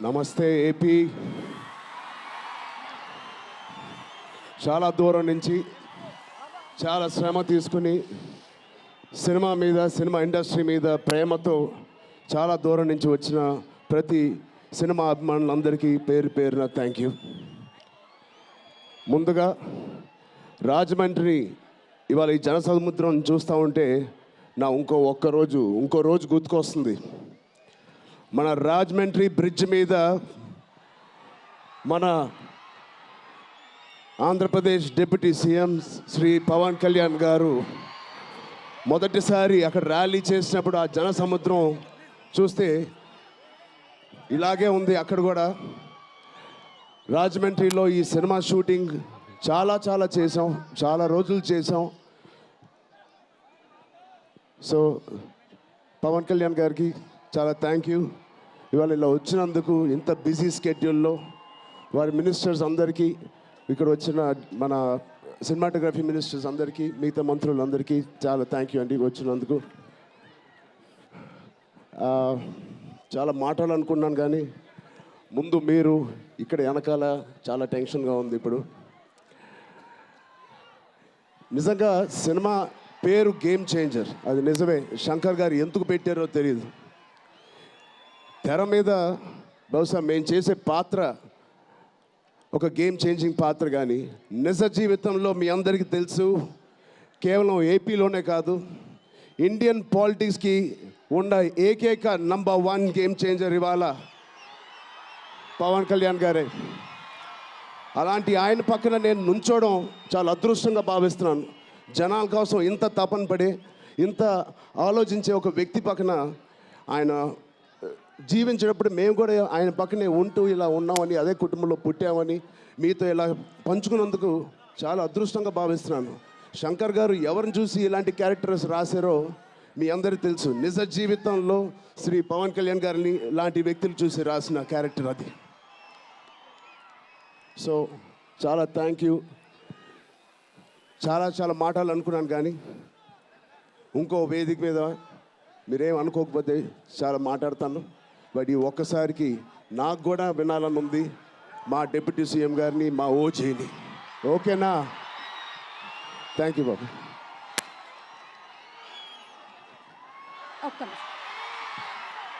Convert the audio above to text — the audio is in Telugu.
నమస్తే ఏపీ. చాలా దూరం నుంచి చాలా శ్రమ తీసుకుని సినిమా ఇండస్ట్రీ మీద ప్రేమతో చాలా దూరం నుంచి వచ్చిన ప్రతి సినిమా అభిమానులందరికీ పేరు పేరున థ్యాంక్ యూ. ముందుగా రాజమండ్రి ఇవాళ ఈ జనసముద్రం చూస్తూ ఉంటే నా ఇంకో రోజు గుర్తుకొస్తుంది. మన రాజమండ్రి బ్రిడ్జ్ మీద మన ఆంధ్రప్రదేశ్ డిప్యూటీ సీఎం శ్రీ పవన్ కళ్యాణ్ గారు మొదటిసారి అక్కడ ర్యాలీ చేసినప్పుడు ఆ జనసముద్రం చూస్తే ఇలాగే ఉంది. అక్కడ కూడా రాజమండ్రిలో ఈ సినిమా షూటింగ్ చాలా చేసాం, చాలా రోజులు చేసాం. సో పవన్ కళ్యాణ్ గారికి చాలా థ్యాంక్ యూ. ఇవాళ ఇలా వచ్చినందుకు ఇంత బిజీ స్కెడ్యూల్లో వారి మినిస్టర్స్ అందరికీ, ఇక్కడ వచ్చిన మన సినిమాటోగ్రఫీ మినిస్టర్స్ అందరికీ, మిగతా మంత్రులందరికీ చాలా థ్యాంక్ యూ అండి వచ్చినందుకు. చాలా మాట్లాడాలనుకున్నాను కానీ ముందు మీరు ఇక్కడ వెనకాల చాలా టెన్షన్గా ఉంది. ఇప్పుడు నిజంగా సినిమా పేరు గేమ్ చేంజర్, అది నిజమే. శంకర్ గారు ఎందుకు పెట్టారో తెలియదు. తెర మీద బహుశా మేము చేసే పాత్ర ఒక గేమ్ చేంజింగ్ పాత్ర, కానీ నిజ జీవితంలో మీ అందరికీ తెలుసు, కేవలం ఏపీలోనే కాదు ఇండియన్ పాలిటిక్స్కి ఉన్న ఏకైక నంబర్ 1 గేమ్ చేంజర్ ఇవాళ పవన్ కళ్యాణ్ గారే. అలాంటి ఆయన పక్కన నేను నుంచోవడం చాలా అదృష్టంగా భావిస్తున్నాను. జనాల కోసం ఇంత తపన పడే, ఇంత ఆలోచించే ఒక వ్యక్తి పక్కన ఆయన జీవించేటప్పుడు మేము కూడా ఆయన పక్కనే ఉంటూ ఇలా ఉన్నామని, అదే కుటుంబంలో పుట్టామని మీతో ఇలా పంచుకున్నందుకు చాలా అదృష్టంగా భావిస్తున్నాను. శంకర్ గారు ఎవరిని చూసి ఇలాంటి క్యారెక్టర్స్ రాశారో మీ అందరికీ తెలుసు. నిజ జీవితంలో శ్రీ పవన్ కళ్యాణ్ గారిని లాంటి వ్యక్తులు చూసి రాసిన క్యారెక్టర్ అది. సో చాలా థ్యాంక్ యూ. చాలా మాట్లాడాలనుకున్నాను కానీ ఇంకో వేదిక మీద మీరేం అనుకోకపోతే చాలా మాట్లాడతాను. బట్ ఈ ఒక్కసారికి నాకు కూడా వినాలని ఉంది మా డిప్యూటీ సీఎం గారిని, మా ఓజీని. ఓకేనా? థ్యాంక్ యూ బాబు. ఒక్క